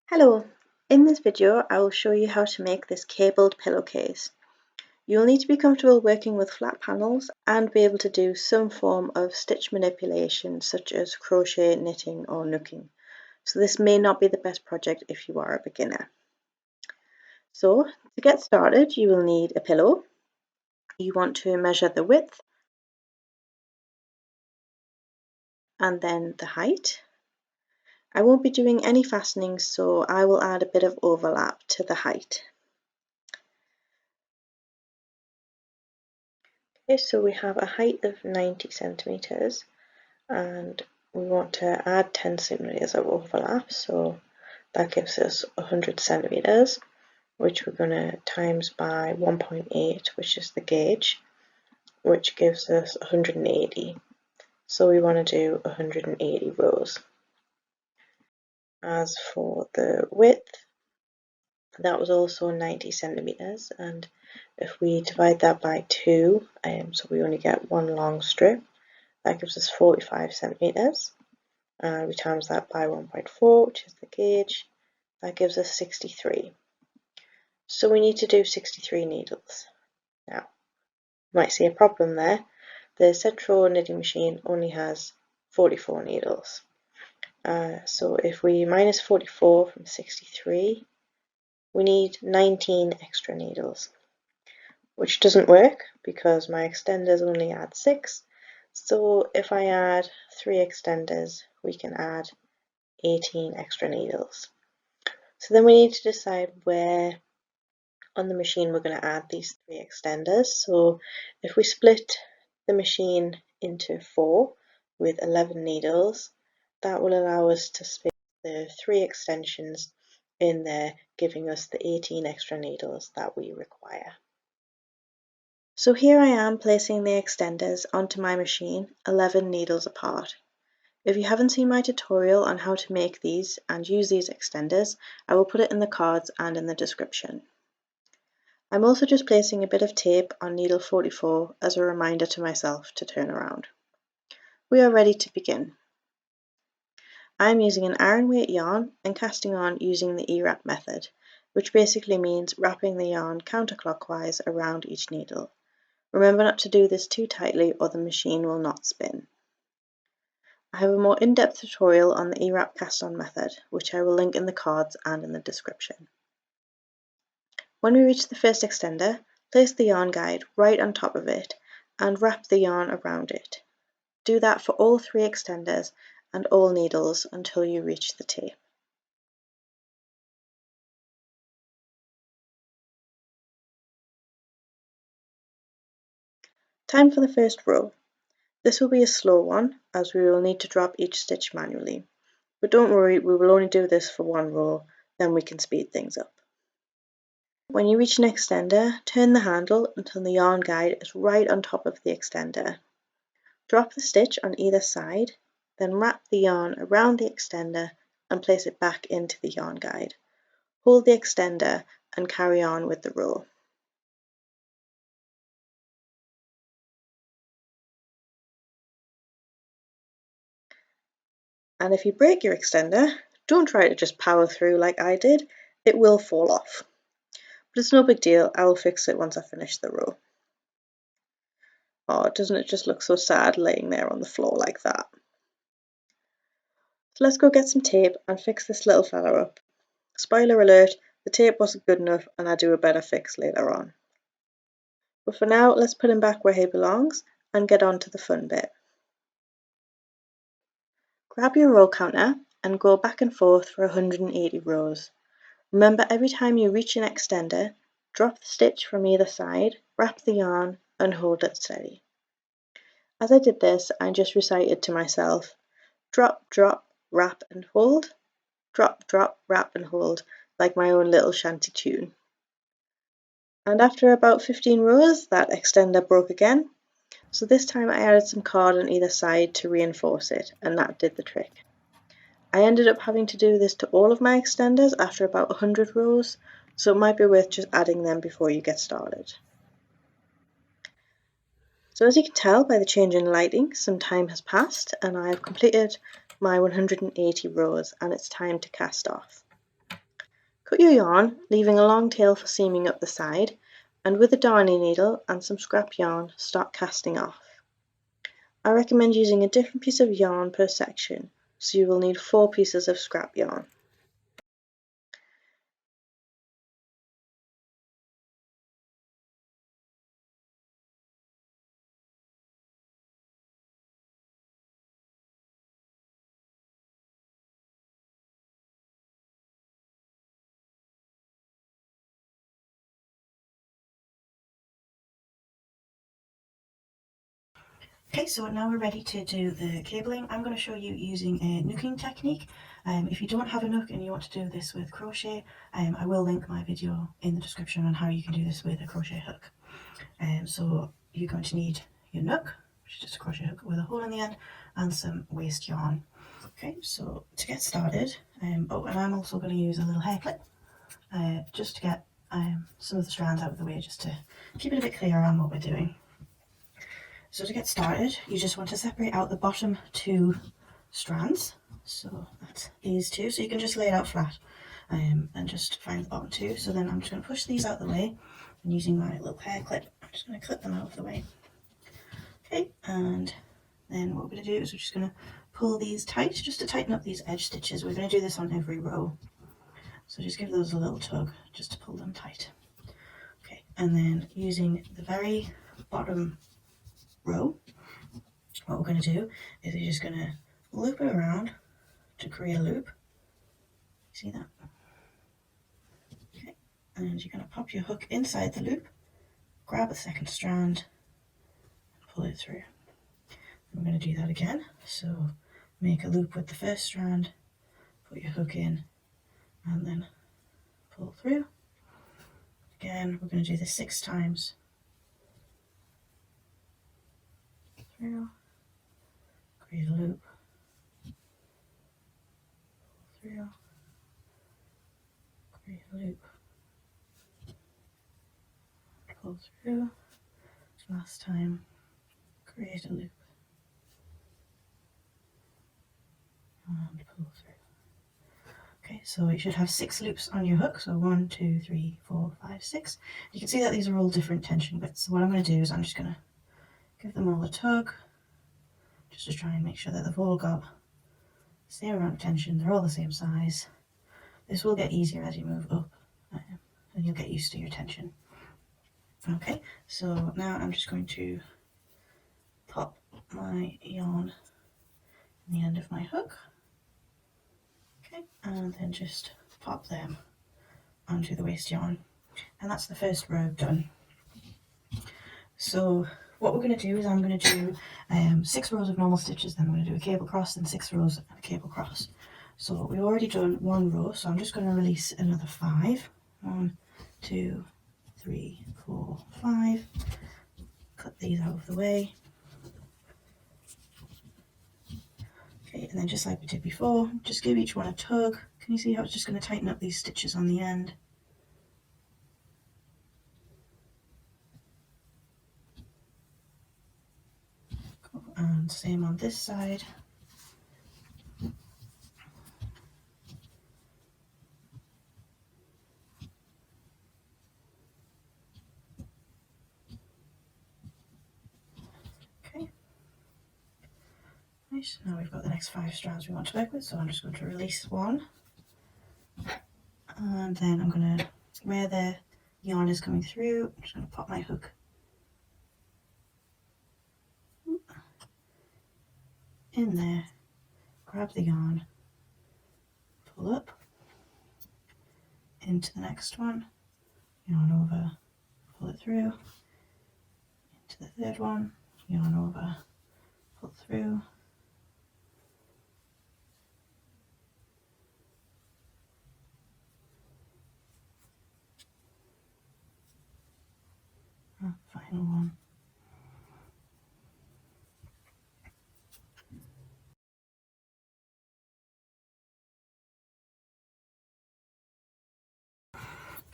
Hello, in this video I will show you how to make this cabled pillowcase. You'll need to be comfortable working with flat panels and be able to do some form of stitch manipulation such as crochet, knitting or nooking. So this may not be the best project if you are a beginner. So to get started you will need a pillow. You want to measure the width and then the height. I won't be doing any fastenings, so I will add a bit of overlap to the height. Okay, so we have a height of 90 centimeters and we want to add 10 centimeters of overlap, so that gives us 100 centimeters, which we're going to times by 1.8, which is the gauge, which gives us 180. So we want to do 180 rows. As for the width, that was also 90 centimeters, and if we divide that by 2, so we only get one long strip, that gives us 45 centimeters. We times that by 1.4, which is the gauge, that gives us 63. So we need to do 63 needles. Now, you might see a problem there. The Sentro Knitting Machine only has 44 needles. So if we minus 44 from 63, we need 19 extra needles, which doesn't work because my extenders only add 6. So if I add 3 extenders, we can add 18 extra needles. So then we need to decide where on the machine we're going to add these 3 extenders. So if we split the machine into 4 with 11 needles, that will allow us to split the 3 extensions in there, giving us the 18 extra needles that we require. So here I am placing the extenders onto my machine 11 needles apart. If you haven't seen my tutorial on how to make these and use these extenders, I will put it in the cards and in the description. I'm also just placing a bit of tape on needle 44 as a reminder to myself to turn around. We are ready to begin. I'm using an iron weight yarn and casting on using the E-wrap method, which basically means wrapping the yarn counterclockwise around each needle. Remember not to do this too tightly or the machine will not spin. I have a more in-depth tutorial on the E-wrap cast-on method, which I will link in the cards and in the description. When we reach the first extender, place the yarn guide right on top of it and wrap the yarn around it. Do that for all 3 extenders and all needles until you reach the tape. Time for the first row. This will be a slow one as we will need to drop each stitch manually. But don't worry, we will only do this for 1 row, then we can speed things up. When you reach an extender, turn the handle until the yarn guide is right on top of the extender. Drop the stitch on either side, then wrap the yarn around the extender and place it back into the yarn guide. Hold the extender and carry on with the row. And if you break your extender, don't try to just power through like I did, it will fall off. But it's no big deal, I will fix it once I finish the row. Oh, doesn't it just look so sad laying there on the floor like that? So let's go get some tape and fix this little fella up. Spoiler alert, the tape wasn't good enough and I'll do a better fix later on. But for now, let's put him back where he belongs and get on to the fun bit. Grab your row counter and go back and forth for 180 rows. Remember, every time you reach an extender, drop the stitch from either side, wrap the yarn and hold it steady. As I did this, I just recited to myself, drop, drop, wrap and hold, drop, drop, wrap and hold, like my own little shanty tune. And after about 15 rows, that extender broke again. So this time I added some card on either side to reinforce it, and that did the trick. I ended up having to do this to all of my extenders after about 100 rows, so it might be worth just adding them before you get started. So as you can tell by the change in lighting, some time has passed and I have completed my 180 rows and it's time to cast off. Cut your yarn, leaving a long tail for seaming up the side, and with a darning needle and some scrap yarn, start casting off. I recommend using a different piece of yarn per section, so you will need 4 pieces of scrap yarn. Okay, so now we're ready to do the cabling. I'm going to show you using a nooking technique. If you don't have a nook and you want to do this with crochet, I will link my video in the description on how you can do this with a crochet hook. So you're going to need your nook, which is just a crochet hook with a hole in the end, and some waste yarn. Okay, so to get started, oh, and I'm also going to use a little hair clip just to get some of the strands out of the way, just to keep it a bit clearer on what we're doing. So to get started, you just want to separate out the bottom 2 strands. So that's these 2. So you can just lay it out flat and just find the bottom 2. So then I'm just going to push these out of the way, and using my little hair clip, I'm just going to clip them out of the way. Okay, and then what we're going to do is we're just going to pull these tight, just to tighten up these edge stitches. We're going to do this on every row. So just give those a little tug, just to pull them tight. Okay, and then using the very bottom row, what we're going to do is you're just going to loop it around to create a loop. See that? Okay, and you're going to pop your hook inside the loop, grab a second strand, and pull it through. And we're going to do that again. So make a loop with the first strand, put your hook in, and then pull through. Again, we're going to do this 6 times. Through, create a loop, through, create a loop, pull through. Last time, create a loop, and pull through. Okay, so you should have 6 loops on your hook. So 1, 2, 3, 4, 5, 6. You can see that these are all different tension widths. So what I'm going to do is I'm just going to give them all a tug, just to try and make sure that they've all got the same amount of tension. They're all the same size. This will get easier as you move up, and you'll get used to your tension. Okay, so now I'm just going to pop my yarn in the end of my hook. Okay, and then just pop them onto the waste yarn, and that's the first row done. So what we're going to do is I'm going to do 6 rows of normal stitches, then I'm going to do a cable cross, then 6 rows and a cable cross. So we've already done 1 row, so I'm just going to release another 5. 1, 2, 3, 4, 5. Cut these out of the way. Okay, and then just like we did before, just give each one a tug. Can you see how it's just going to tighten up these stitches on the end? And same on this side. Okay. Nice. Now we've got the next 5 strands we want to work with, so I'm just going to release 1. And then I'm going to, where the yarn is coming through, I'm just going to pop my hook in there, grab the yarn, pull up into the next one, yarn over, pull it through, into the third one, yarn over, pull through, and final one.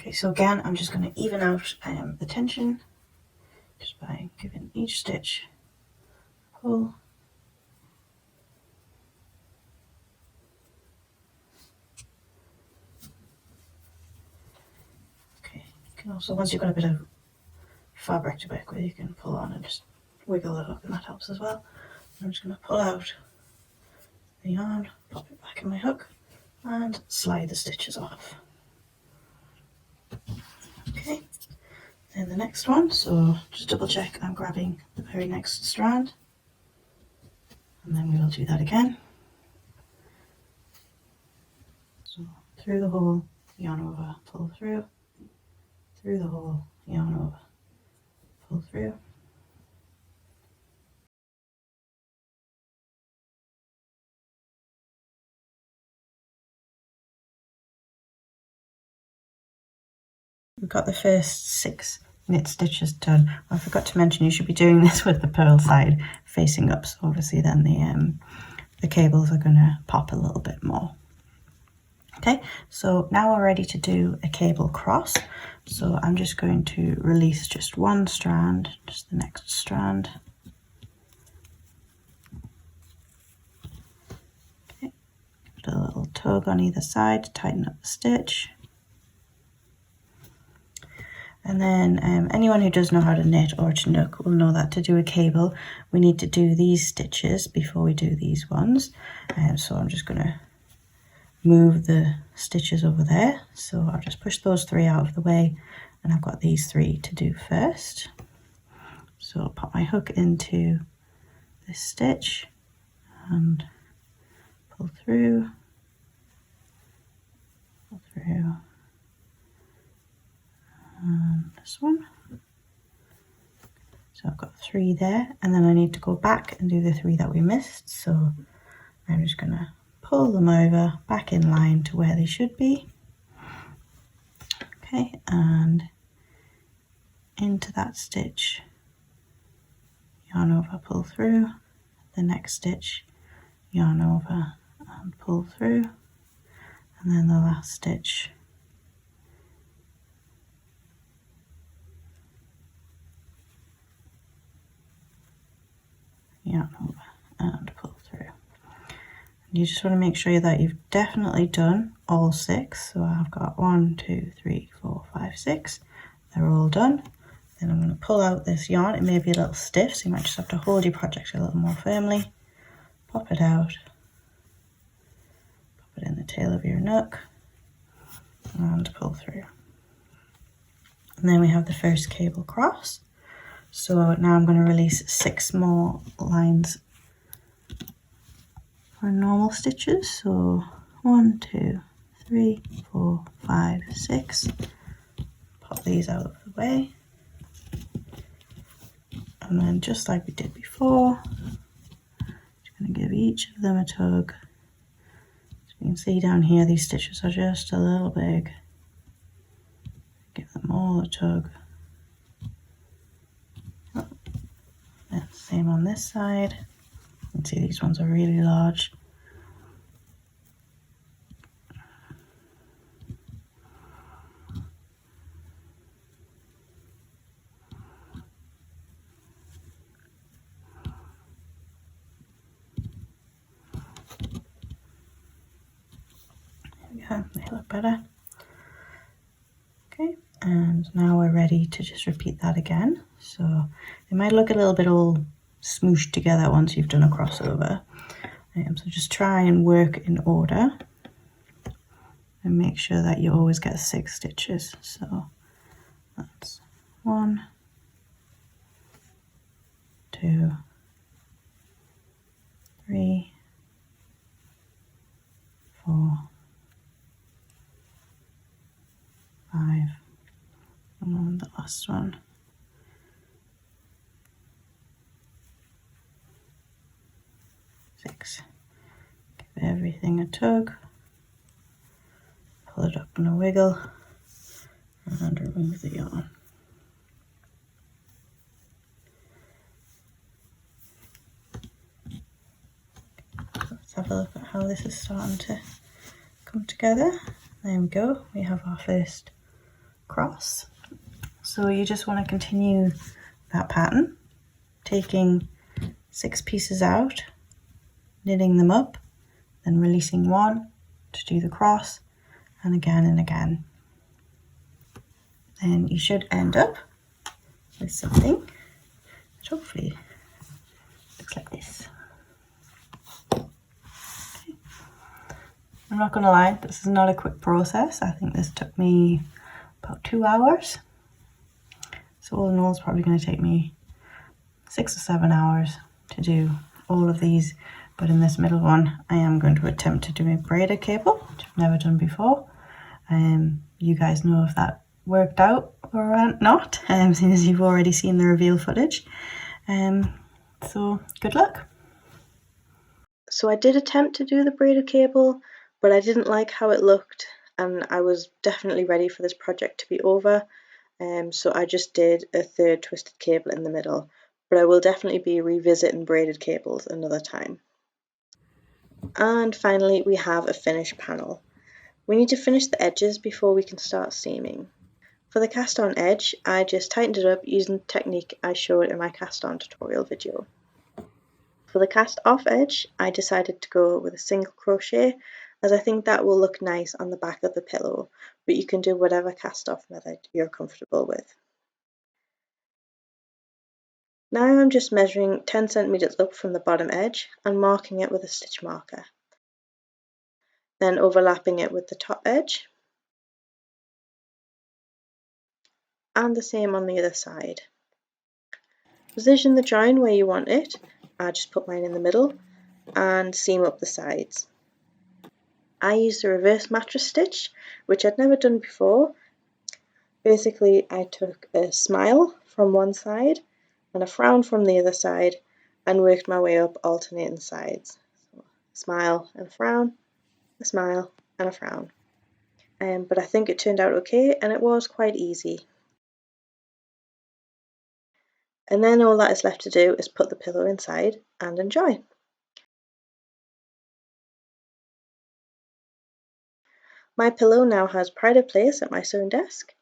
Okay, so again, I'm just going to even out the tension just by giving each stitch a pull. So once you've got a bit of fabric to work with, you can pull on and just wiggle it up, and that helps as well. I'm just going to pull out the yarn, pop it back in my hook, and slide the stitches off. Okay, then the next one, so just double check I'm grabbing the very next strand, and then we will do that again. So through the hole, yarn over, pull through the hole, yarn over, pull through. We've got the first 6 knit stitches done. I forgot to mention you should be doing this with the purl side facing up, so obviously then the cables are going to pop a little bit more. Okay, so now we're ready to do a cable cross. So I'm just going to release just one strand, just the next strand. Okay, put a little tug on either side to tighten up the stitch. And then anyone who does know how to knit or to nook will know that to do a cable, we need to do these stitches before we do these ones. So I'm just going to move the stitches over there. So I'll just push those 3 out of the way, and I've got these 3 to do first. So I'll pop my hook into this stitch and pull through, and this one. So I've got 3 there, and then I need to go back and do the 3 that we missed. So I'm just going to pull them over back in line to where they should be. Okay, and into that stitch, yarn over, pull through, the next stitch, yarn over and pull through, and then the last stitch, yarn over and pull through. You just want to make sure that you've definitely done all 6. So I've got 1, 2, 3, 4, 5, 6. They're all done. Then I'm going to pull out this yarn. It may be a little stiff, so you might just have to hold your project a little more firmly. Pop it out. Pop it in the tail of your nook and pull through. And then we have the first cable cross. So now I'm going to release 6 more lines for normal stitches. So 1, 2, 3, 4, 5, 6. Pop these out of the way. And then just like we did before, just going to give each of them a tug. As you can see down here, these stitches are just a little big. Give them all a tug. And same on this side. You can see these ones are really large. There we go, they look better. Okay, and now we're ready to just repeat that again. So it might look a little bit all smooshed together once you've done a crossover. So just try and work in order and make sure that you always get 6 stitches. So that's 1, 2, 3, 4, 5, and the last one. 6. Give everything a tug, pull it up in a wiggle, and remove the yarn. Let's have a look at how this is starting to come together. There we go, we have our first cross. So you just want to continue that pattern, taking 6 pieces out, knitting them up, then releasing 1 to do the cross, and again and again. then you should end up with something that hopefully looks like this. I'm not going to lie, this is not a quick process. I think this took me about 2 hours. So all in all, it's probably going to take me 6 or 7 hours to do all of these. But in this middle one, I am going to attempt to do a braided cable, which I've never done before. You guys know if that worked out or not, seeing as you've already seen the reveal footage. So good luck. So I did attempt to do the braided cable, but I didn't like how it looked, and I was definitely ready for this project to be over. So I just did a third twisted cable in the middle, but I will definitely be revisiting braided cables another time. And finally, we have a finished panel. We need to finish the edges before we can start seaming. For the cast on edge, I just tightened it up using the technique I showed in my cast on tutorial video. For the cast off edge, I decided to go with a single crochet, as I think that will look nice on the back of the pillow, but you can do whatever cast off method you're comfortable with. Now I'm just measuring 10 centimeters up from the bottom edge and marking it with a stitch marker, then overlapping it with the top edge, and the same on the other side. Position the join where you want it. I just put mine in the middle and seam up the sides. I used a reverse mattress stitch, which I'd never done before. Basically, I took a smile from one side and a frown from the other side and worked my way up alternating sides. So, smile and a frown, a smile and a frown. But I think it turned out okay, and it was quite easy. And then all that is left to do is put the pillow inside and enjoy. My pillow now has pride of place at my sewing desk.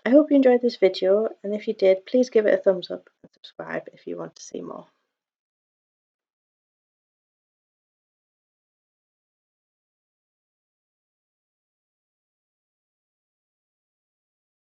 I hope you enjoyed this video, and if you did, please give it a thumbs up and subscribe if you want to see more.